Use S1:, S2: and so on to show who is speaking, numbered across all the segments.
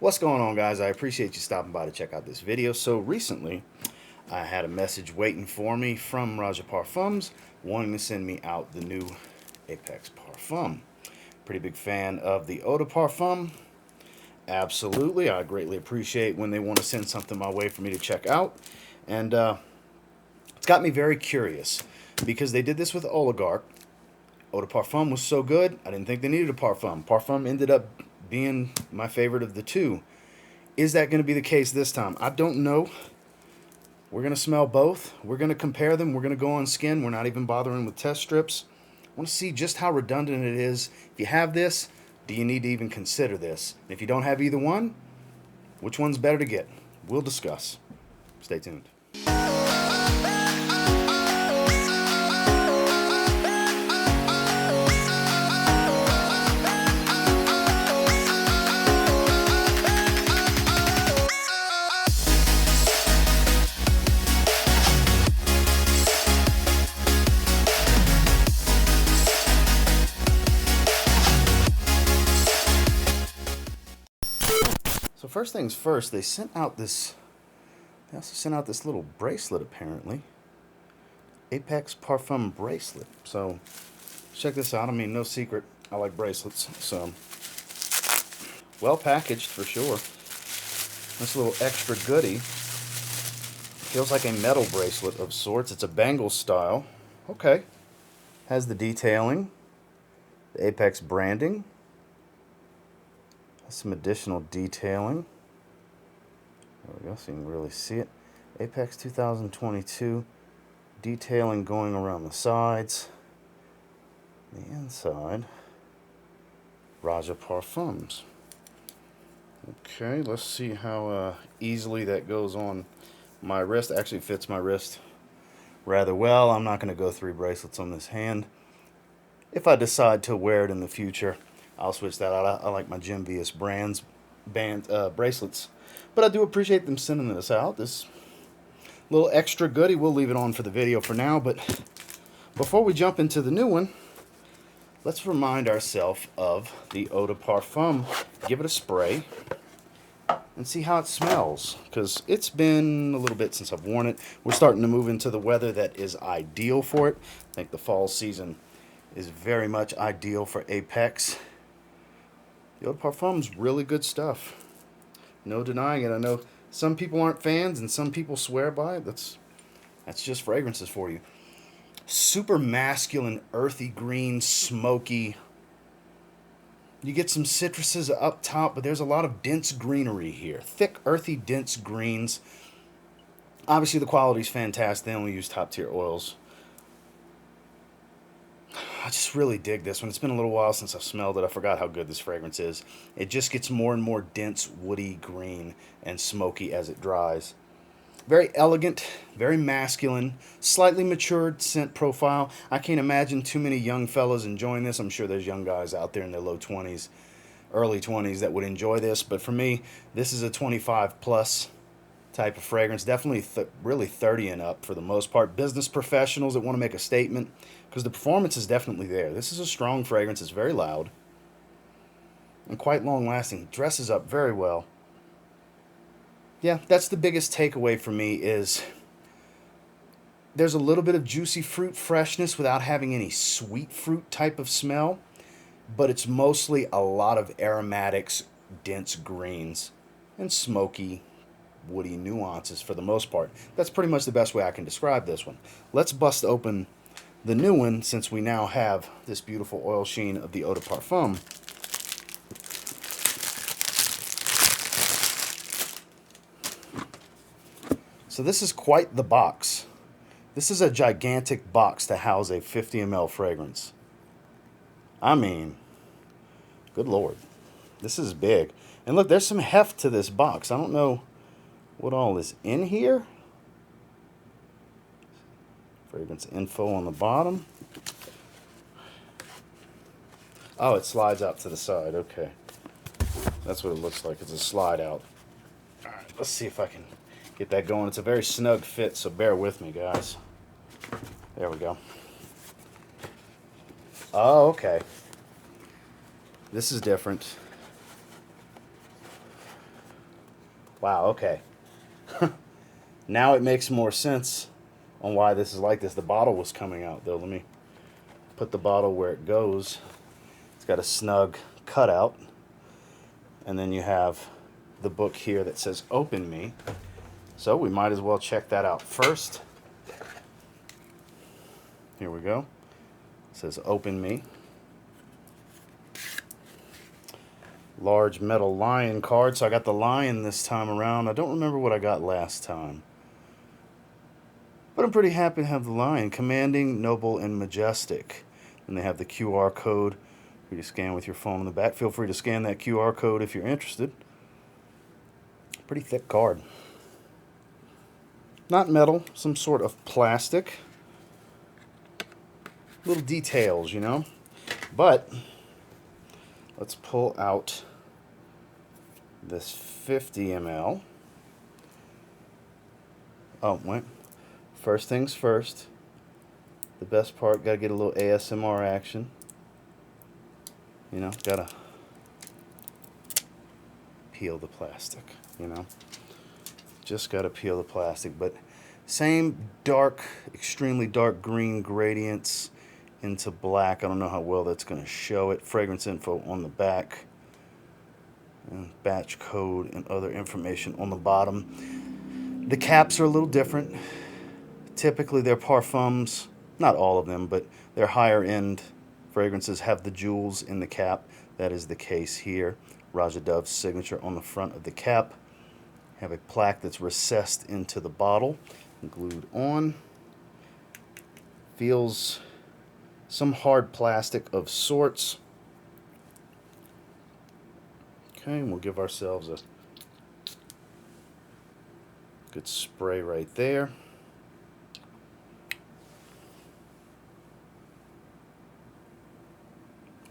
S1: What's going on, guys? I appreciate you stopping by to check out this video. So recently I had a message waiting for me from Roja Parfums wanting to send me out the new Apex Parfum. Pretty big fan of the Eau de Parfum. Absolutely, I greatly appreciate when they want to send something my way for me to check out. And it's got me very curious because they did this with Oligarch. Eau de Parfum was so good, I didn't think they needed a Parfum. Parfum ended up being my favorite of the two. Is that going to be the case this time? I don't know. We're going to smell both. We're going to compare them. We're going to go on skin. We're not even bothering with test strips. I want to see just how redundant it is. If you have this, do you need to even consider this? If you don't have either one, which one's better to get? We'll discuss. Stay tuned. So first things first, they also sent out this little bracelet apparently. Apex Parfum bracelet. So check this out. I mean, no secret, I like bracelets. So well packaged for sure. This little extra goodie feels like a metal bracelet of sorts. It's a bangle style. Okay. Has the detailing, the Apex branding. Some additional detailing. There we go, so you can really see it. Apex 2022 detailing going around the sides. The inside, Roja Parfums. Okay, let's see how easily that goes on my wrist. Actually fits my wrist rather well. I'm not going to go 3 bracelets on this hand. If I decide to wear it in the future, I'll switch that out. I like my Jim Vius bracelets. But I do appreciate them sending this out. This little extra goodie, we'll leave it on for the video for now. But before we jump into the new one, let's remind ourselves of the Eau de Parfum. Give it a spray and see how it smells. Because it's been a little bit since I've worn it. We're starting to move into the weather that is ideal for it. I think the fall season is very much ideal for Apex. The Eau de Parfum's really good stuff. No denying it. I know some people aren't fans and some people swear by it. That's just fragrances for you. Super masculine, earthy green, smoky. You get some citruses up top, but there's a lot of dense greenery here. Thick, earthy, dense greens. Obviously the quality's fantastic. They only use top tier oils. I just really dig this one. It's been a little while since I've smelled it. I forgot how good this fragrance is. It just gets more and more dense, woody green and smoky as it dries. Very elegant, very masculine, slightly matured scent profile. I can't imagine too many young fellas enjoying this. I'm sure there's young guys out there in their low 20s, early 20s that would enjoy this. But for me, this is a 25 plus type of fragrance. Definitely really 30 and up for the most part. Business professionals that want to make a statement, because the performance is definitely there. This is a strong fragrance. It's very loud and quite long lasting. Dresses up very well. Yeah, that's the biggest takeaway for me is there's a little bit of juicy fruit freshness without having any sweet fruit type of smell, but it's mostly a lot of aromatics, dense greens, and smoky, woody nuances for the most part. That's pretty much the best way I can describe this one. Let's bust open the new one since we now have this beautiful oil sheen of the Eau de Parfum. So this is quite the box. This is a gigantic box to house a 50 ml fragrance. I mean, good Lord. This is big. And look, there's some heft to this box. I don't know what all is in here. Fragrance info on the bottom. Oh, it slides out to the side. Okay. That's what it looks like. It's a slide out. All right, let's see if I can get that going. It's a very snug fit, so bear with me, guys. There we go. Oh, okay. This is different. Wow, okay. Now it makes more sense on why this is like this. The bottle was coming out, though. Let me put the bottle where it goes. It's got a snug cutout. And then you have the book here that says Open Me. So we might as well check that out first. Here we go. It says Open Me. Large metal lion card. So I got the lion this time around. I don't remember what I got last time. But I'm pretty happy to have the lion. Commanding, noble, and majestic. And they have the QR code for you to scan with your phone in the back. Feel free to scan that QR code if you're interested. Pretty thick card. Not metal, some sort of plastic. Little details, you know. But let's pull out this 50 ml. Oh, wait. First things first. The best part, gotta get a little ASMR action. You know, gotta peel the plastic, you know. Just gotta peel the plastic. But same dark, extremely dark green gradients into black. I don't know how well that's gonna show it. Fragrance info on the back. And batch code and other information on the bottom. The caps are a little different. Typically their parfums, not all of them, but their higher end fragrances have the jewels in the cap. That is the case here. Roja Dove's signature on the front of the cap. Have a plaque that's recessed into the bottle, glued on. Feels some hard plastic of sorts. Okay, and we'll give ourselves a good spray right there.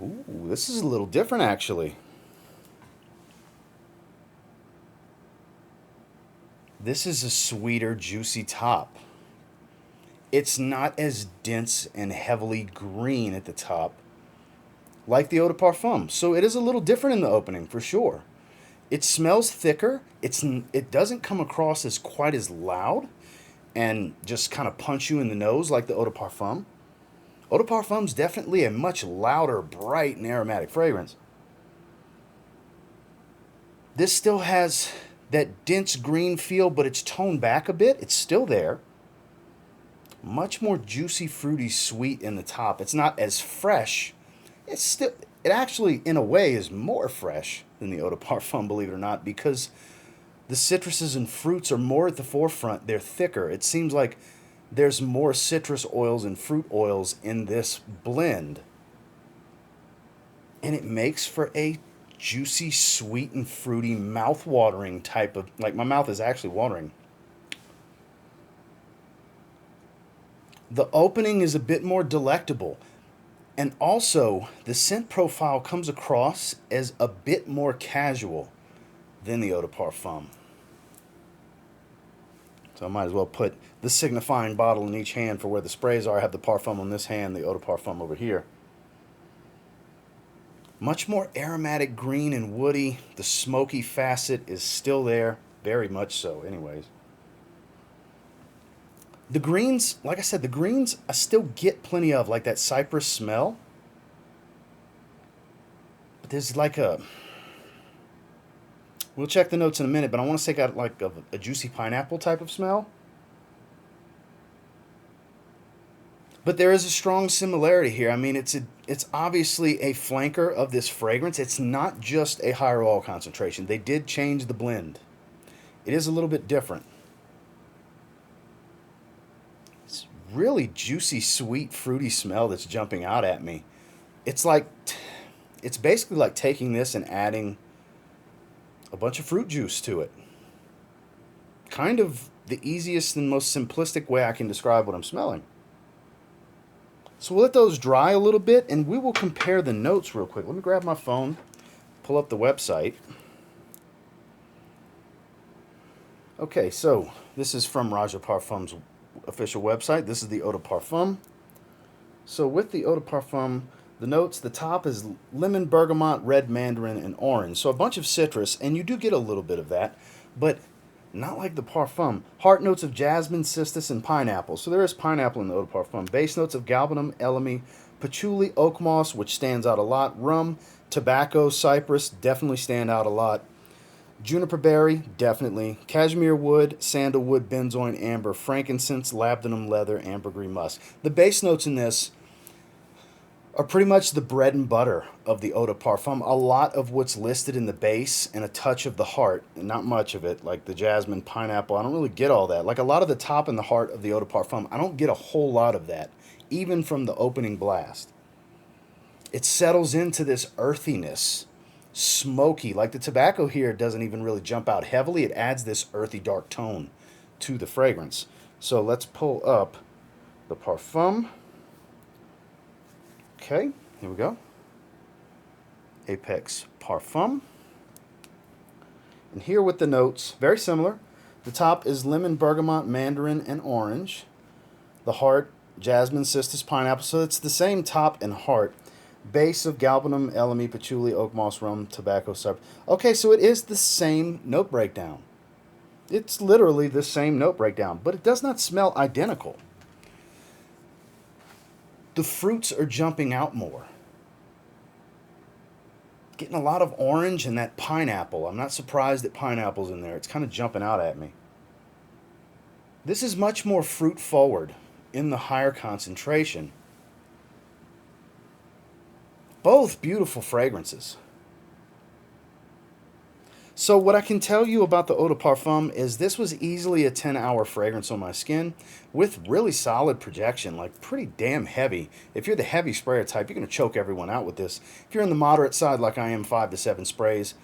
S1: Ooh, this is a little different actually. This is a sweeter, juicy top. It's not as dense and heavily green at the top like the Eau de Parfum. So it is a little different in the opening for sure. It smells thicker. It doesn't come across as quite as loud and just kind of punch you in the nose like the Eau de Parfum. Eau de Parfum's definitely a much louder, bright, and aromatic fragrance. This still has that dense green feel, but it's toned back a bit. It's still there. Much more juicy, fruity, sweet in the top. It's not as fresh. It actually, in a way, is more fresh than the Eau de Parfum, believe it or not, because the citruses and fruits are more at the forefront. They're thicker. It seems like there's more citrus oils and fruit oils in this blend. And it makes for a juicy, sweet, and fruity, mouth-watering type of... Like, my mouth is actually watering. The opening is a bit more delectable. And also, the scent profile comes across as a bit more casual than the Eau de Parfum. So I might as well put the signifying bottle in each hand for where the sprays are. I have the Parfum on this hand, the Eau de Parfum over here. Much more aromatic green and woody. The smoky facet is still there. Very much so, anyways. The greens, like I said, the greens I still get plenty of, like that cypress smell. But there's like a... We'll check the notes in a minute, but I want to say got like a juicy pineapple type of smell. But there is a strong similarity here. I mean, it's obviously a flanker of this fragrance. It's not just a higher oil concentration. They did change the blend. It is a little bit different. It's really juicy, sweet, fruity smell that's jumping out at me. It's basically like taking this and adding a bunch of fruit juice to it. Kind of the easiest and most simplistic way I can describe what I'm smelling. So we'll let those dry a little bit, and we will compare the notes real quick. Let me grab my phone, pull up the website. Okay, so this is from Roja Parfum's official website. This is the Eau de Parfum. So with the Eau de Parfum, The notes, the top is lemon, bergamot, red mandarin, and orange. So a bunch of citrus, and you do get a little bit of that, but not like the Parfum. Heart notes of jasmine, cistus, and pineapple. So there is pineapple in the Eau de Parfum. Base notes of galbanum, elemi, patchouli, oak moss, which stands out a lot. Rum, tobacco, cypress, definitely stand out a lot. Juniper berry, definitely. Cashmere wood, sandalwood, benzoin, amber, frankincense, labdanum, leather, ambergris, musk. The base notes in this are pretty much the bread and butter of the Eau de Parfum. A lot of what's listed in the base and a touch of the heart, and not much of it, like the jasmine, pineapple. I don't really get all that. Like a lot of the top and the heart of the Eau de Parfum, I don't get a whole lot of that, even from the opening blast. It settles into this earthiness, smoky. Like the tobacco here doesn't even really jump out heavily. It adds this earthy dark tone to the fragrance. So let's pull up the Parfum. Okay, here we go. Apex Parfum. And here with the notes, very similar. The top is lemon, bergamot, mandarin, and orange. The heart, jasmine, cistus, pineapple. So it's the same top and heart. Base of galbanum, elemi, patchouli, oak moss, rum, tobacco, cypress. Okay, so it is the same note breakdown. It's literally the same note breakdown, but it does not smell identical. The fruits are jumping out more. Getting a lot of orange and that pineapple. I'm not surprised that pineapple's in there. It's kind of jumping out at me. This is much more fruit forward in the higher concentration. Both beautiful fragrances. So what I can tell you about the Eau de Parfum is this was easily a 10-hour fragrance on my skin with really solid projection, like pretty damn heavy. If you're the heavy sprayer type, you're going to choke everyone out with this. If you're on the moderate side like I am, 5 to 7 sprays,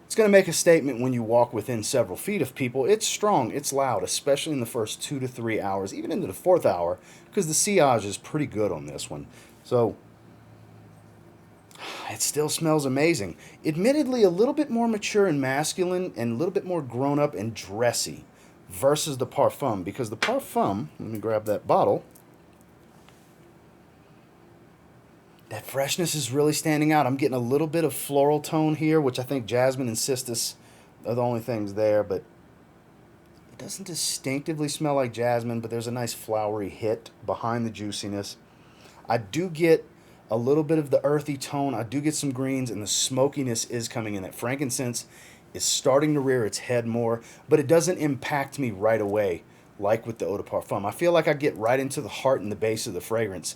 S1: it's going to make a statement when you walk within several feet of people. It's strong, it's loud, especially in the first 2 to 3 hours, even into the 4th hour, because the sillage is pretty good on this one. So it still smells amazing. Admittedly, a little bit more mature and masculine and a little bit more grown up and dressy versus the Parfum. Because the Parfum, let me grab that bottle, that freshness is really standing out. I'm getting a little bit of floral tone here, which I think jasmine and cistus are the only things there, but it doesn't distinctively smell like jasmine, but there's a nice flowery hit behind the juiciness. I do get a little bit of the earthy tone. I do get some greens, and the smokiness is coming in. That frankincense is starting to rear its head more, but it doesn't impact me right away like with the Eau de Parfum. I feel like I get right into the heart and the base of the fragrance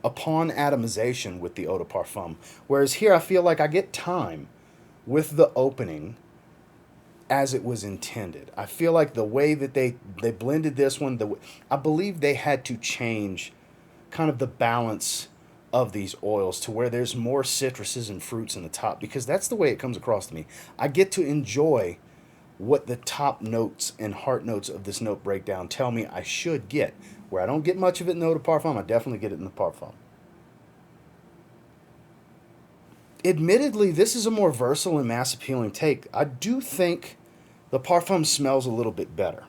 S1: upon atomization with the Eau de Parfum. Whereas here I feel like I get time with the opening as it was intended. I feel like the way that they blended this one, I believe they had to change kind of the balance of these oils to where there's more citruses and fruits in the top, because that's the way it comes across to me. I get to enjoy what the top notes and heart notes of this note breakdown tell me I should get. Where I don't get much of it in the Eau de Parfum, I definitely get it in the Parfum. Admittedly, this is a more versatile and mass appealing take. I do think the Parfum smells a little bit better.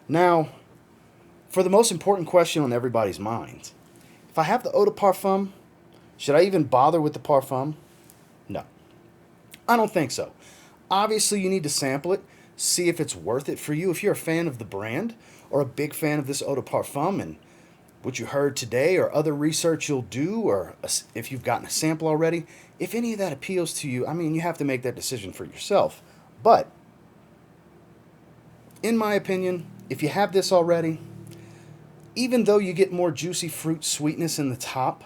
S1: Now, for the most important question on everybody's mind, if I have the Eau de Parfum, should I even bother with the Parfum? No, I don't think so. Obviously, you need to sample it, see if it's worth it for you. If you're a fan of the brand or a big fan of this Eau de Parfum and what you heard today or other research you'll do, or if you've gotten a sample already, if any of that appeals to you, I mean, you have to make that decision for yourself. But in my opinion, if you have this already, even though you get more juicy fruit sweetness in the top,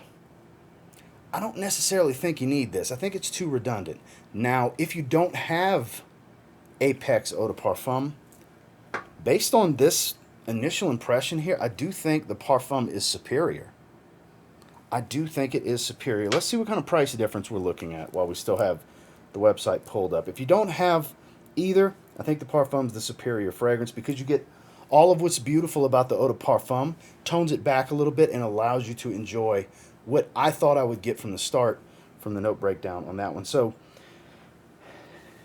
S1: I don't necessarily think you need this. I think it's too redundant. Now, if you don't have Apex Eau de Parfum, based on this initial impression here, I do think the Parfum is superior. I do think it is superior. Let's see what kind of price difference we're looking at while we still have the website pulled up. If you don't have either, I think the Parfum is the superior fragrance, because you get all of what's beautiful about the Eau de Parfum, tones it back a little bit, and allows you to enjoy what I thought I would get from the start from the note breakdown on that one. So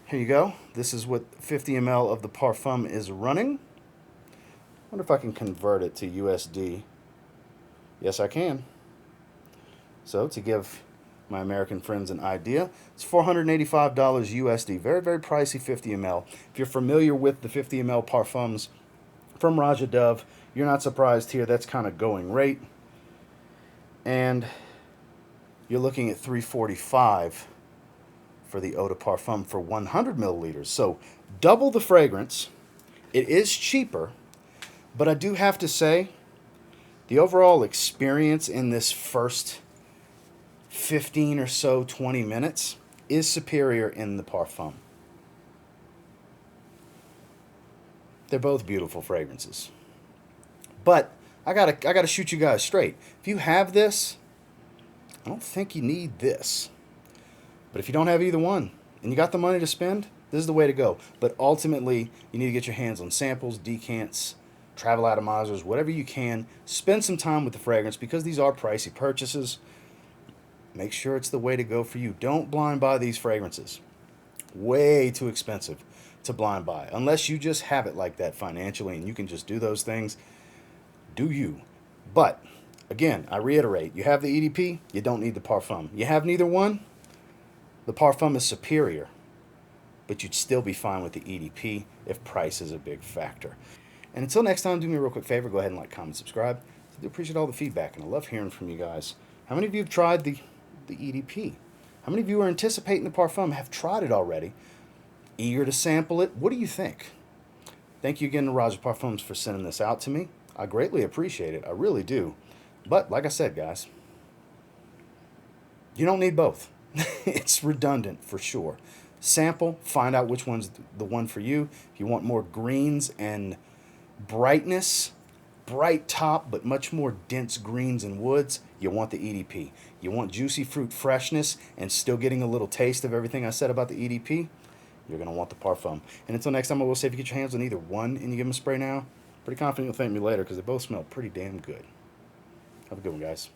S1: here you go. This is what 50 ml of the Parfum is running. I wonder if I can convert it to USD. Yes, I can. So to give my American friends an idea. It's $485 USD. Very, very pricey 50 ml. If you're familiar with the 50 ml Parfums from Roja Dove, you're not surprised here. That's kind of going rate. And you're looking at $345 for the Eau de Parfum for 100 milliliters. So double the fragrance. It is cheaper, but I do have to say, the overall experience in this first 15 or so, 20 minutes is superior in the Parfum. They're both beautiful fragrances. But I gotta shoot you guys straight. If you have this, I don't think you need this. But if you don't have either one and you got the money to spend, this is the way to go. But ultimately, you need to get your hands on samples, decants, travel atomizers, whatever you can. Spend some time with the fragrance because these are pricey purchases. Make sure it's the way to go for you. Don't blind buy these fragrances. Way too expensive to blind buy. Unless you just have it like that financially and you can just do those things, do you. But, again, I reiterate, you have the EDP, you don't need the Parfum. You have neither one, the Parfum is superior, but you'd still be fine with the EDP if price is a big factor. And until next time, do me a real quick favor, go ahead and like, comment, subscribe. I do appreciate all the feedback, and I love hearing from you guys. How many of you have tried the EDP? How many of you are anticipating the Parfum, have tried it already, eager to sample it? What do you think? Thank you again to Roja Parfums for sending this out to me. I greatly appreciate it. I really do. But, like I said, guys, you don't need both. It's redundant for sure. Sample, find out which one's the one for you. If you want more greens and brightness, bright top, but much more dense greens and woods, you want the EDP. You want juicy fruit freshness and still getting a little taste of everything I said about the EDP, you're going to want the Parfum. And until next time, I will say if you get your hands on either one and you give them a spray now, pretty confident you'll thank me later because they both smell pretty damn good. Have a good one, guys.